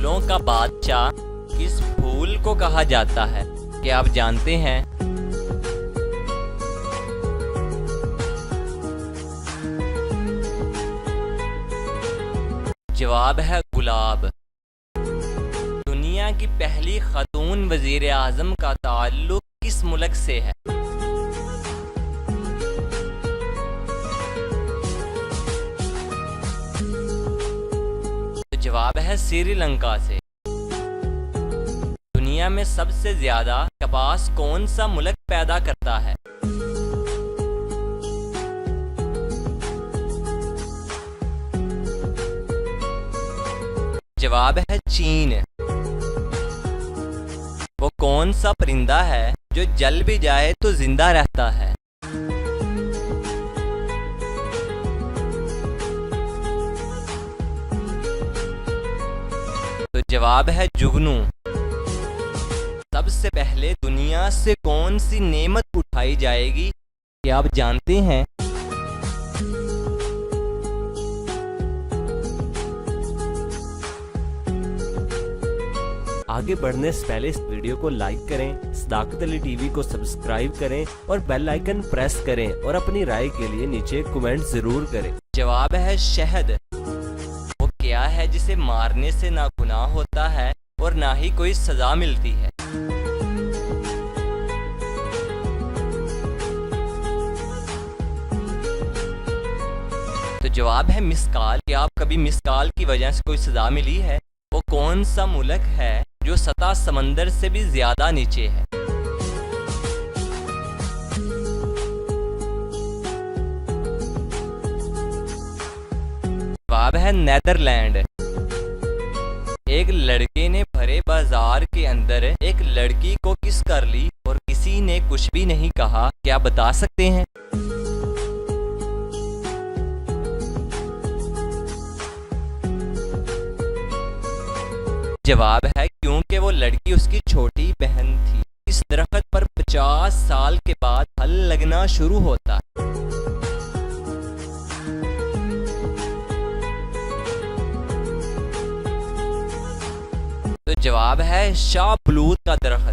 फूलों का बादशाह किस फूल को कहा जाता है? क्या आप जानते हैं? जवाब है गुलाब। दुनिया की पहली खातून वजीर आजम का ताल्लुक किस मुल्क से है? तो जवाब है श्रीलंका से। दुनिया में सबसे ज्यादा कपास कौन सा मुल्क पैदा करता है? जवाब है चीन। वो कौन सा परिंदा है जो जल भी जाए तो जिंदा रहता है? तो जवाब है जुगनू। सबसे पहले दुनिया से कौन सी नेमत उठाई जाएगी? क्या आप जानते हैं? आगे बढ़ने से पहले इस वीडियो को लाइक करें, सदाकत अली टीवी को सब्सक्राइब करें और बेल आइकन प्रेस करें और अपनी राय के लिए नीचे कमेंट जरूर करें। जवाब है शहद। वो क्या है जिसे मारने से ना गुनाह होता है और ना ही कोई सजा मिलती है? तो जवाब है मिस्काल। क्या आप कभी मिस्काल की वजह से कोई सजा मिली है? वो कौन सा मुल्क है जो सतह समंदर से भी ज्यादा नीचे है? जवाब है नेदरलैंड। एक लड़के ने भरे बाजार के अंदर एक लड़की को किस कर ली और किसी ने कुछ भी नहीं कहा। क्या बता सकते हैं? जवाब है क्योंकि वो लड़की उसकी छोटी बहन थी। इस दरख्त पर 50 साल के बाद फल लगना शुरू होता है। तो जवाब है शाहबलूत का दरख्त।